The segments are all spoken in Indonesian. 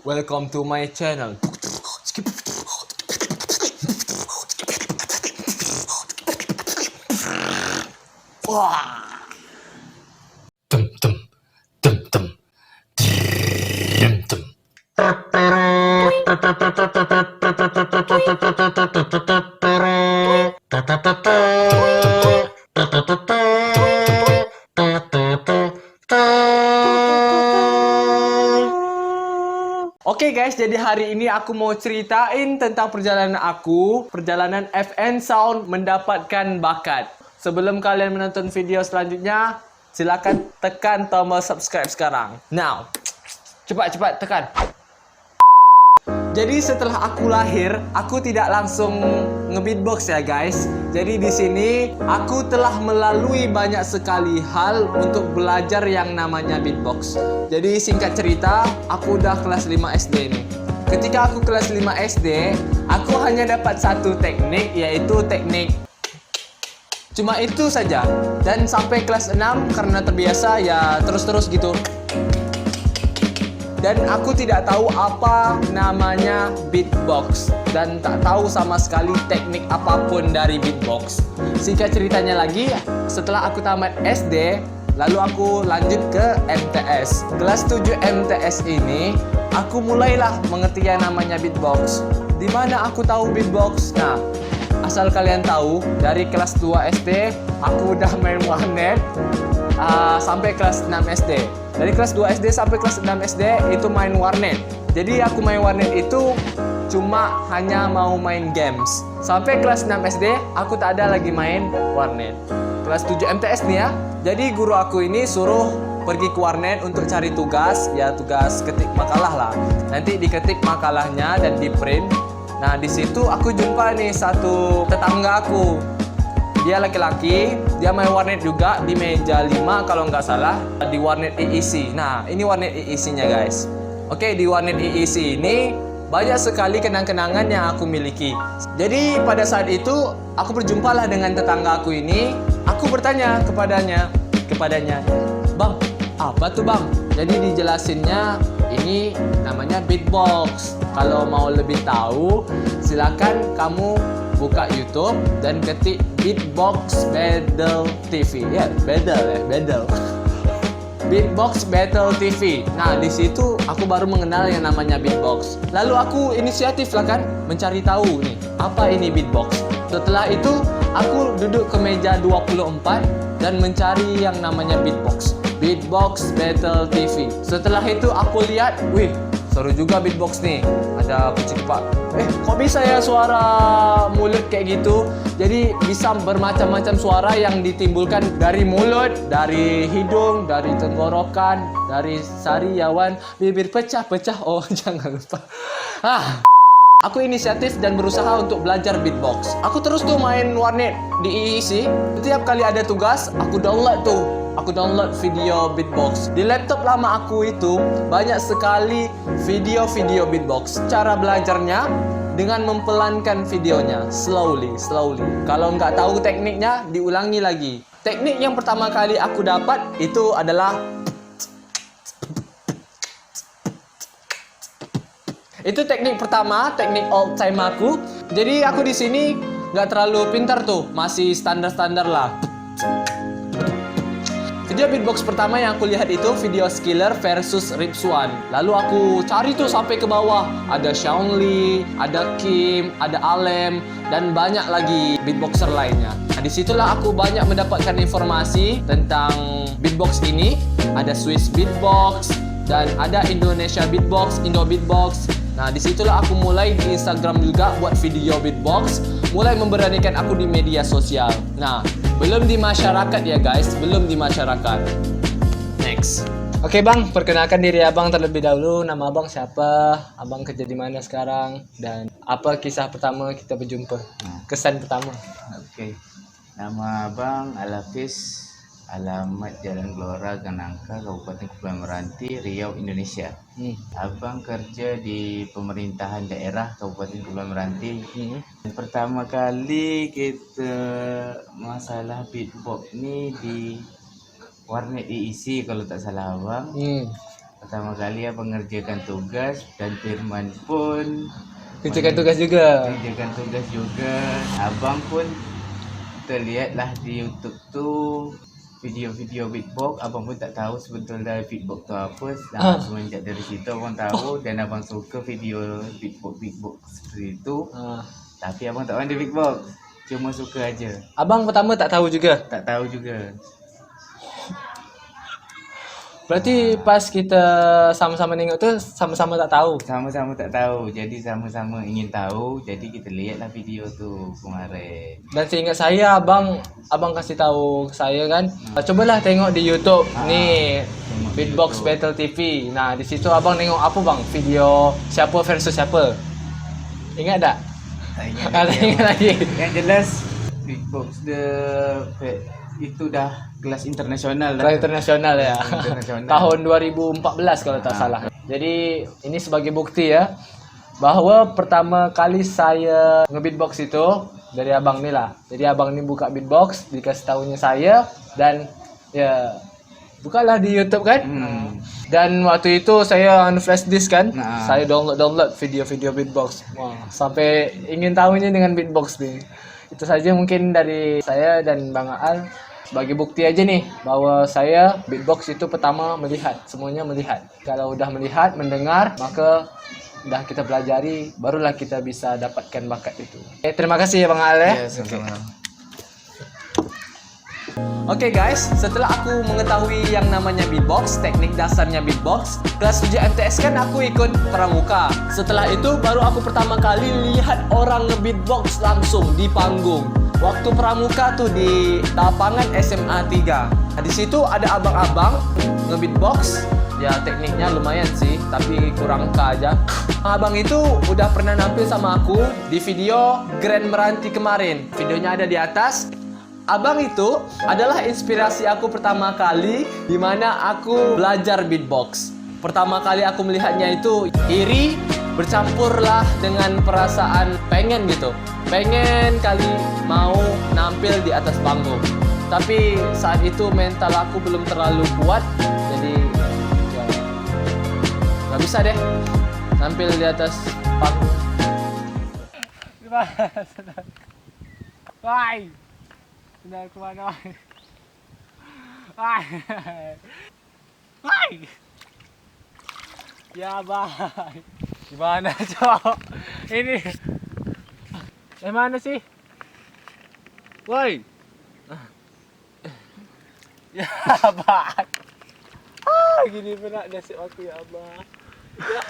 welcome to my channel. Wah. Tum tum tum tum. Tum. Oke guys, jadi hari ini aku mau ceritain tentang perjalanan FN Sound mendapatkan bakat. Sebelum kalian menonton video selanjutnya, silakan tekan tombol subscribe sekarang. Now, cepat tekan. Jadi setelah aku lahir, aku tidak langsung nge-beatbox ya guys. Jadi di sini aku telah melalui banyak sekali hal untuk belajar yang namanya beatbox. Jadi singkat cerita, aku udah kelas 5 SD nih. Ketika aku kelas 5 SD, aku hanya dapat satu teknik, yaitu teknik. Cuma itu saja. Dan sampai kelas 6 karena terbiasa ya terus-terus gitu. Dan aku tidak tahu apa namanya beatbox dan tak tahu sama sekali teknik apapun dari beatbox. Singkat ceritanya lagi, setelah aku tamat SD, lalu aku lanjut ke MTS. Kelas 7 MTS ini, aku mulailah mengerti yang namanya beatbox. Di mana aku tahu beatbox? Nah, asal kalian tahu, dari kelas 2 SD, aku udah main warnet sampai kelas 6 SD. Dari kelas 2 SD sampai kelas 6 SD itu main warnet. Jadi aku main warnet itu cuma hanya mau main games. Sampai kelas 6 SD aku tak ada lagi main warnet. Kelas 7 MTS nih ya. Jadi guru aku ini suruh pergi ke warnet untuk cari tugas, ya tugas ketik makalah lah. Nanti diketik makalahnya dan di print. Nah di situ aku jumpa nih satu tetangga aku. Dia laki-laki, dia main warnet juga di meja 5 kalau nggak salah, di warnet EEC. Nah, ini warnet EEC-nya guys. Oke, di warnet EEC ini banyak sekali kenang-kenangan yang aku miliki. Jadi pada saat itu aku berjumpalah dengan tetangga aku ini. Aku bertanya kepadanya, "Bang, apa tuh bang?" Jadi dijelasinnya ini namanya beatbox. Kalau mau lebih tahu, silakan kamu buka YouTube dan ketik Beatbox Battle TV. Ya, Battle. Beatbox Battle TV. Nah, di situ aku baru mengenal yang namanya beatbox. Lalu aku inisiatif lah kan mencari tahu nih, apa ini beatbox. Setelah itu, aku duduk ke meja 24 dan mencari yang namanya beatbox. Beatbox Battle TV. Setelah itu aku lihat, wih, seru juga beatbox nih. Ada kucing pak. Kok bisa ya suara mulut kayak gitu? Jadi bisa bermacam-macam suara yang ditimbulkan dari mulut, dari hidung, dari tenggorokan, dari sariawan, bibir pecah-pecah. Oh, jangan lupa. Aku inisiatif dan berusaha untuk belajar beatbox. Aku terus tuh main warnet di EEC. Setiap kali ada tugas, aku download video beatbox. Di laptop lama aku itu banyak sekali video-video beatbox. Cara belajarnya dengan mempelankan videonya slowly. Kalau nggak tahu tekniknya, diulangi lagi. Teknik yang pertama kali aku dapat itu adalah itu teknik pertama, teknik old time aku. Jadi aku di sini nggak terlalu pintar tuh, masih standar lah. Video beatbox pertama yang aku lihat itu video Skiller versus Ripswan. Lalu aku cari tuh sampai ke bawah. Ada Shawn Lee, ada Kim, ada Alem, dan banyak lagi beatboxer lainnya. Nah, disitulah aku banyak mendapatkan informasi tentang beatbox ini. Ada Swiss Beatbox dan ada Indonesia Beatbox, Indo Beatbox. Nah, disitulah aku mulai di Instagram juga buat video beatbox, mulai memberanikan aku di media sosial. Nah, belum di masyarakat ya guys, belum di masyarakat. Next. Oke bang, perkenalkan diri abang terlebih dahulu. Nama abang siapa? Abang kerja di mana sekarang? Dan apa kisah pertama kita berjumpa? Kesan pertama. Oke. Nama abang Alafis, alamat Jalan Gelora, Ganangka, Kabupaten Kepulauan Meranti, Riau, Indonesia. Abang kerja di pemerintahan daerah Kabupaten Kepulauan Meranti. Pertama kali kita masalah beatbox ni di warnet EEC kalau tak salah abang. Pertama kali abang ngerjakan tugas dan Firman pun Kerjakan tugas juga. kerjakan tugas juga. Abang pun terlihatlah di YouTube tuh video-video beatbox. Abang pun tak tahu sebetulnya beatbox tu apa. Nah, semenjak dari situ abang tahu dan abang suka video beatbox seperti itu. Tapi abang tak pandai beatbox, cuma suka aja. Abang pertama tak tahu juga. Tak tahu juga. Berarti pas kita sama-sama nengok tu sama-sama tak tahu. Sama-sama tak tahu, jadi sama-sama ingin tahu. Jadi kita lihatlah video tu kemarin. Dan seingat saya abang kasih tahu ke saya kan, cobalah tengok di YouTube ni Tengok Beatbox YouTube. Battle TV. Nah, di situ abang tengok apa bang? Video siapa versus siapa. Ingat tak? Tak ingat Tak ingat lagi. Yang jelas beatbox itu dah kelas internasional dah. Kelas internasional ya. Internasional. Tahun 2014 kalau tak salah. Jadi ini sebagai bukti ya bahwa pertama kali saya nge-beatbox itu dari abang ni lah. Jadi abang ni buka beatbox, dikasih tahunya saya dan ya bukalah di YouTube kan. Dan waktu itu saya flash disk kan. Saya download video-video beatbox. Wah, sampai ingin tahunya dengan beatbox nih. Itu saja mungkin dari saya dan Bang Aal. Sebagai bukti aja nih bahwa saya beatbox itu pertama melihat, semuanya melihat. Kalau udah melihat, mendengar, maka udah kita pelajari, barulah kita bisa dapatkan bakat itu. Terima kasih ya Bang Aal ya. Ya, sama-sama. Oke guys, setelah aku mengetahui yang namanya beatbox, teknik dasarnya beatbox, kelas 7 MTS kan aku ikut pramuka. Setelah itu baru aku pertama kali lihat orang nge-beatbox langsung di panggung. Waktu pramuka tuh di lapangan SMA 3. Nah, di situ ada abang-abang nge-beatbox. Ya tekniknya lumayan sih, tapi kurang aja. Abang itu udah pernah nampil sama aku di video Grand Meranti kemarin. Videonya ada di atas. Abang itu adalah inspirasi aku pertama kali di mana aku belajar beatbox. Pertama kali aku melihatnya itu iri bercampurlah dengan perasaan pengen gitu. Pengen kali mau nampil di atas panggung. Tapi saat itu mental aku belum terlalu kuat. Jadi ya nggak bisa deh nampil di atas panggung. Why? Sudah kemana? Why? Why? Ya bye. Gimana cok? Ini mana sih? Woi. Ya bye. Gini pula nasib aku ya abah. Ya.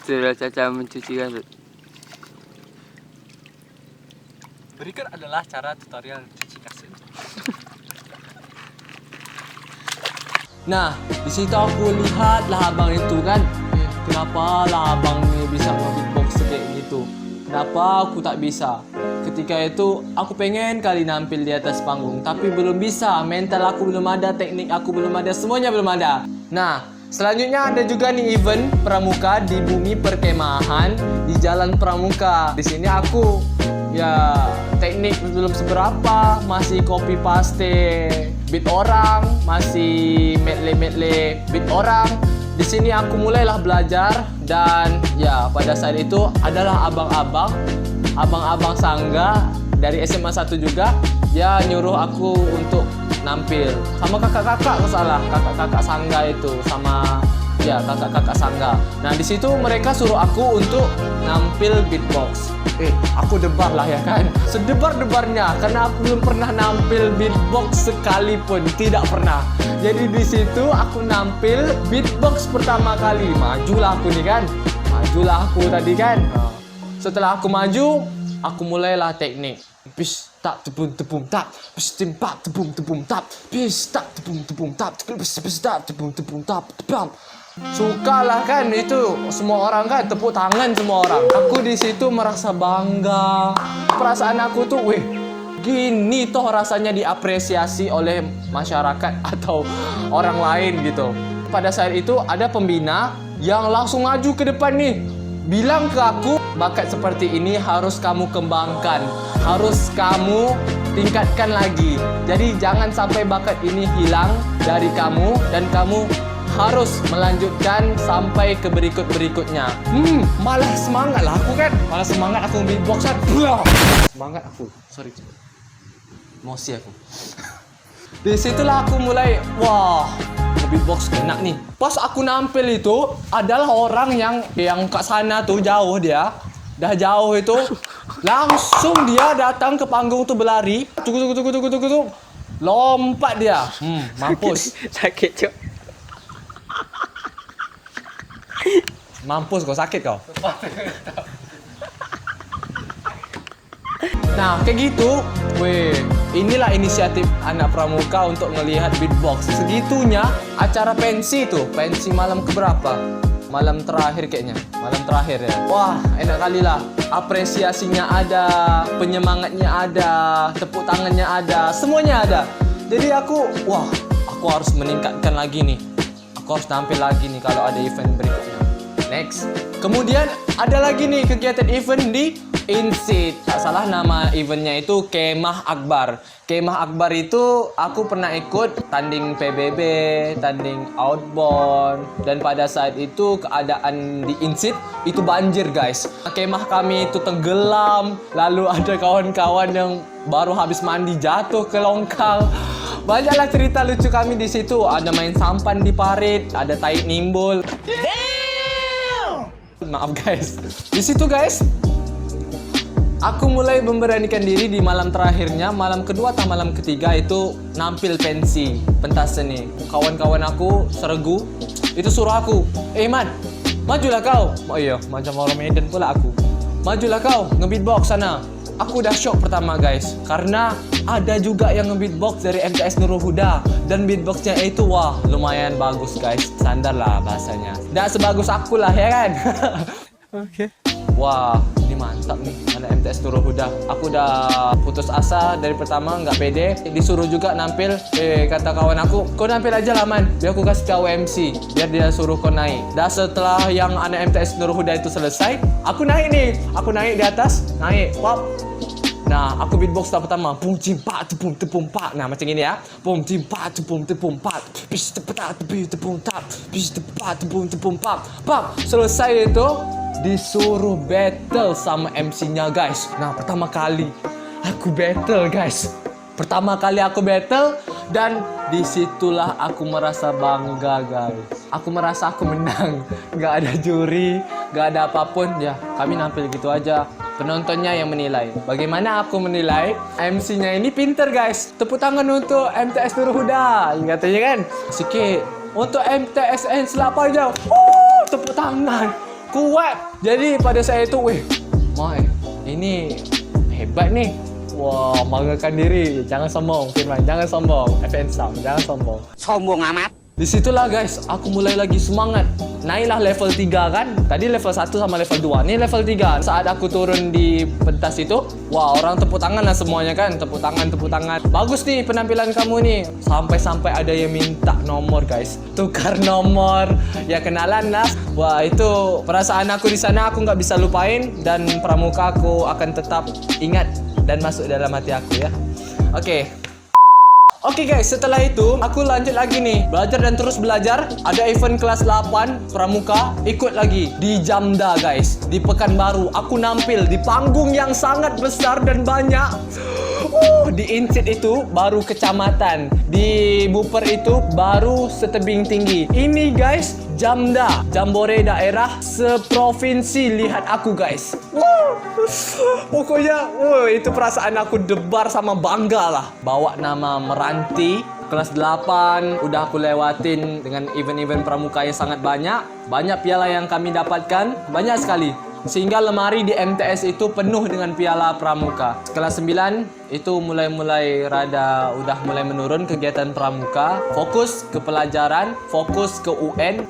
Tutorial Caca mencuci rambut. Berikut adalah cara tutorial cuci kasut. Nah, di situ aku lihat lah abang itu kan, kenapa lah abang ni bisa nge-beatbox kayak gitu? Kenapa aku tak bisa? Ketika itu aku pengen kali nampil di atas panggung, tapi belum bisa. Mental aku belum ada, teknik aku belum ada, semuanya belum ada. Nah, selanjutnya ada juga nih event pramuka di bumi perkemahan di Jalan Pramuka. Di sini aku ya teknik belum seberapa, masih copy paste beat orang, masih medley beat orang. Di sini aku mulailah belajar dan ya pada saat itu adalah abang-abang sangga dari SMA 1 juga. Dia nyuruh aku untuk nampil sama kakak-kakak kakak-kakak sangga itu sama ya kakak-kakak sangga. Nah di situ mereka suruh aku untuk nampil beatbox. Aku debar lah ya kan, sedebar-debarnya karena aku belum pernah nampil beatbox sekalipun, tidak pernah. Jadi di situ aku nampil beatbox pertama kali, majulah aku nih kan, majulah aku tadi kan. Setelah aku maju, aku mulailah teknik. Bis tak tepung tap, bis timpak tepung tap, bis tak tepung tap, bis tak tepung tap, bam. Sukalah kan itu semua orang kan tepuk tangan semua orang. Aku di situ merasa bangga. Perasaan aku tuh, weh, gini toh rasanya diapresiasi oleh masyarakat atau orang lain gitu. Pada saat itu ada pembina yang langsung maju ke depan nih. Bilang ke aku, bakat seperti ini harus kamu kembangkan, harus kamu tingkatkan lagi. Jadi jangan sampai bakat ini hilang dari kamu dan kamu harus melanjutkan sampai ke berikut-berikutnya. Malah semangat lah aku kan. Malah semangat aku beatboxan. Semangat aku. Sorry. Emosi aku. Di situlah aku mulai, wah, beatbox enak nih. Pas aku nampil itu adalah orang yang kat sana tuh jauh dia. Dah jauh itu langsung dia datang ke panggung tuh berlari. Tuk. Lompat dia. Mampus. Sakit, Cok. Mampus kau, sakit kau. Nah, kayak gitu. Weh, inilah inisiatif anak pramuka untuk melihat beatbox. Segitunya acara pensi tuh. Pensi malam keberapa? Malam terakhir kayaknya. Malam terakhir ya. Wah, enak kali lah. Apresiasinya ada, penyemangatnya ada, tepuk tangannya ada, semuanya ada. Jadi aku harus meningkatkan lagi nih. Aku harus tampil lagi nih kalau ada event berikutnya. Next. Kemudian ada lagi nih kegiatan event di Insit. Tak salah nama eventnya itu Kemah Akbar. Kemah Akbar itu aku pernah ikut tanding PBB, tanding outbound. Dan pada saat itu keadaan di Insit itu banjir guys. Kemah kami itu tenggelam. Lalu ada kawan-kawan yang baru habis mandi jatuh ke longkang. Banyaklah cerita lucu kami di situ. Ada main sampan di parit, ada tai nimbul. Maaf guys. Di situ guys, aku mulai memberanikan diri di malam terakhirnya, malam kedua atau malam ketiga itu nampil pensi, pentas seni. Kawan-kawan aku seregu, itu suruh aku, Man, majulah kau. Oh iya, macam orang Medan pula aku. Majulah kau, nge-beatbox sana. Aku udah shock pertama guys, karena ada juga yang nge-beatbox dari MTS Nurul Huda. Dan beatboxnya itu wah lumayan bagus guys, standar lah bahasanya. Nggak sebagus aku lah ya kan. Oke. Wah, ini mantap nih, ada MTS Nurul Huda. Aku udah putus asa dari pertama, nggak pede. Disuruh juga nampil, kata kawan aku, kau nampil aja lah man, biar aku kasih tahu MC, biar dia suruh kau naik. Dan setelah yang anak MTS Nurul Huda itu selesai, aku naik nih. Aku naik di atas, naik, pop. Nah, aku beatbox tahap pertama, pum cim pa tepung tepung pa. Nah, macam ini ya. Pum cim pa tepung tepung pa. Bis tepat tepung tap. Bis tepat tepung pa. Pap, selesai itu disuruh battle sama MC-nya guys. Nah, pertama kali aku battle guys. Pertama kali aku battle dan disitulah aku merasa bangga guys. Aku merasa aku menang. Gak ada juri, gak ada apapun. Ya, kami nampil gitu aja. Penontonnya yang menilai. Bagaimana aku menilai? MC-nya ini pinter guys. Tepuk tangan untuk MTS Nurul Huda. Katanya kan. Sikit. Untuk MTSN Selapa aja. Tepuk tangan. Kuat. Jadi pada saya itu, ini hebat nih. Wah, banggakan diri. Jangan sombong, Firman. Jangan sombong. FN Sound. Jangan sombong. Sombong amat. Disitulah guys, aku mulai lagi semangat. Naiklah level 3 kan. Tadi level 1 sama level 2. Ini level 3. Saat aku turun di pentas itu, wah orang tepuk tangan lah semuanya kan. Tepuk tangan. Bagus nih penampilan kamu nih. Sampai-sampai ada yang minta nomor guys. Tukar nomor. Ya kenalan lah. Wah itu perasaan aku di sana aku nggak bisa lupain. Dan pramuka aku akan tetap ingat dan masuk dalam hati aku ya. Oke guys, setelah itu aku lanjut lagi nih. Belajar dan terus belajar. Ada event kelas 8 pramuka, ikut lagi di Jamda guys. Di Pekanbaru, aku nampil di panggung yang sangat besar dan banyak. Di Insit itu baru kecamatan. Di Buper itu baru setebing tinggi. Ini guys, Jamda, Jambore daerah seprovinsi. Lihat aku guys. Pokoknya, itu perasaan aku debar sama bangga lah. Bawa nama Meranti, kelas 8, udah aku lewatin dengan event-event pramuka yang sangat banyak. Banyak piala yang kami dapatkan, banyak sekali. Sehingga lemari di MTS itu penuh dengan piala pramuka. Kelas 9 itu udah mulai menurun kegiatan pramuka. Fokus ke pelajaran, fokus ke UN.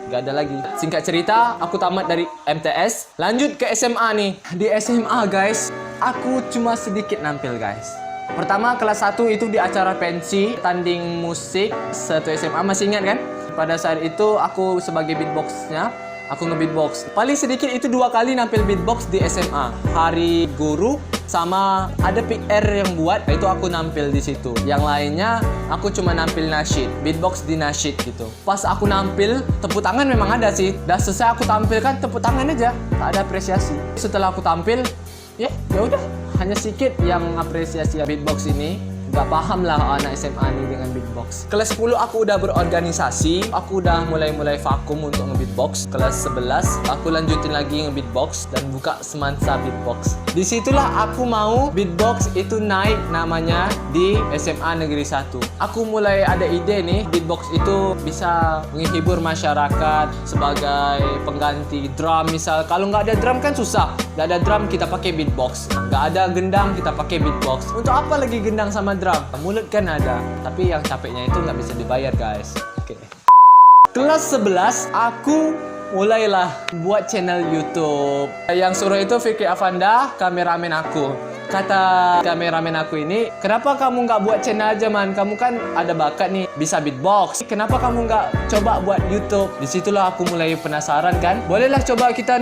Gak ada lagi. Singkat cerita, aku tamat dari MTS. Lanjut ke SMA nih. Di SMA guys, aku cuma sedikit nampil guys. Pertama kelas 1 itu di acara pensi, tanding musik satu SMA. Masih ingat kan? Pada saat itu aku sebagai beatboxnya, aku nge-beatbox. Paling sedikit itu 2 kali nampil beatbox di SMA. Hari guru sama ada pick air yang buat, itu aku nampil di situ. Yang lainnya aku cuma nampil nasyid, beatbox di nasyid gitu. Pas aku nampil, tepuk tangan memang ada sih. Dah selesai aku tampilkan, tepuk tangan aja, tak ada apresiasi. Setelah aku tampil, ya udah, hanya sedikit yang apresiasi beatbox ini. Gak paham lah anak SMA ini dengan beatbox. Kelas 10 aku udah berorganisasi. Aku udah mulai vakum untuk nge-beatbox. Kelas 11 aku lanjutin lagi nge-beatbox dan buka Semansa Beatbox. Disitulah aku mau beatbox itu naik namanya di SMA Negeri 1. Aku mulai ada ide nih, beatbox itu bisa menghibur masyarakat sebagai pengganti drum misal. Kalau nggak ada drum kan susah. Nggak ada drum kita pakai beatbox. Nggak ada gendang kita pakai beatbox. Untuk apa lagi gendang sama drum? Mulut kan ada, tapi yang capeknya itu nggak bisa dibayar guys. Oke. Kelas 11 aku mulailah buat channel YouTube. Yang suruh itu Fikri Afanda, kameramen aku. Kata kameramen aku ini, kenapa kamu nggak buat channel aja man? Kamu kan ada bakat nih, bisa beatbox. Kenapa kamu nggak coba buat YouTube? Disitulah aku mulai penasaran kan. Bolehlah coba kita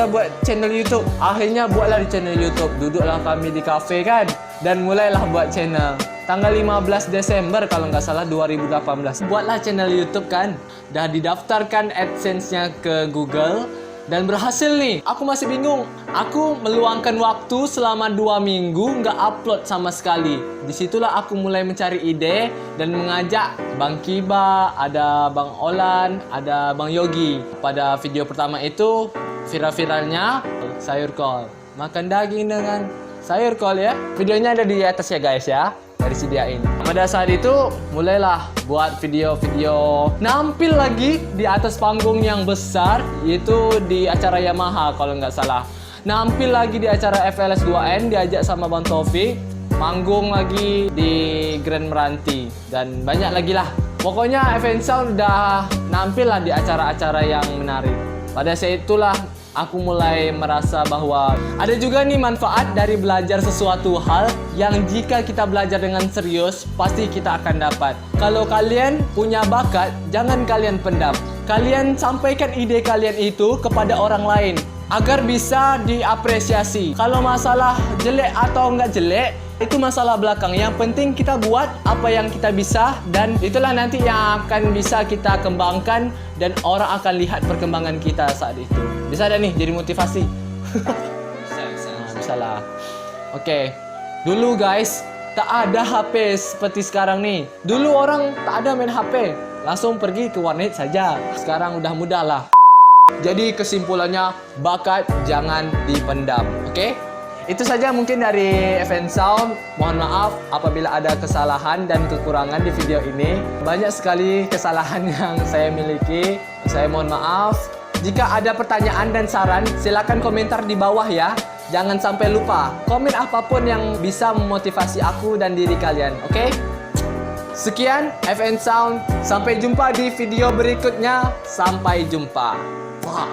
buat channel YouTube. Akhirnya buatlah di channel YouTube. Duduklah kami di cafe kan, dan mulailah buat channel. Tanggal 15 Desember kalau nggak salah 2018. Buatlah channel YouTube kan. Dah didaftarkan AdSense-nya ke Google. Dan berhasil nih. Aku masih bingung. Aku meluangkan waktu selama 2 minggu nggak upload sama sekali. Disitulah aku mulai mencari ide dan mengajak Bang Kiba, ada Bang Olan, ada Bang Yogi. Pada video pertama itu viral-viralnya sayur kol. Makan daging dengan sayur kol ya. Videonya ada di atas ya guys ya. Disediain. Pada saat itu mulailah buat video-video nampil lagi di atas panggung yang besar, yaitu di acara Yamaha kalau nggak salah. Nampil lagi di acara FLS 2N diajak sama Bang Taufik, manggung lagi di Grand Meranti dan banyak lagi lah. Pokoknya FN Sound udah nampil lah di acara-acara yang menarik. Pada saat itulah aku mulai merasa bahwa ada juga nih manfaat dari belajar sesuatu hal yang jika kita belajar dengan serius, pasti kita akan dapat. Kalau kalian punya bakat, jangan kalian pendam. Kalian sampaikan ide kalian itu kepada orang lain agar bisa diapresiasi. Kalau masalah jelek atau nggak jelek, itu masalah belakang. Yang penting kita buat apa yang kita bisa, dan itulah nanti yang akan bisa kita kembangkan dan orang akan lihat perkembangan kita saat itu. Bisa ada nih jadi motivasi. Bisa lah. Oke. Dulu guys, tak ada HP seperti sekarang nih. Dulu orang tak ada main HP, langsung pergi ke warnet saja. Sekarang udah mudah lah. Jadi kesimpulannya, bakat jangan dipendam. Oke? Itu saja mungkin dari FN Sound. Mohon maaf apabila ada kesalahan dan kekurangan di video ini. Banyak sekali kesalahan yang saya miliki. Saya mohon maaf. Jika ada pertanyaan dan saran, silakan komentar di bawah ya. Jangan sampai lupa komen apapun yang bisa memotivasi aku dan diri kalian. Oke? Sekian FN Sound. Sampai jumpa di video berikutnya. Sampai jumpa. Wah.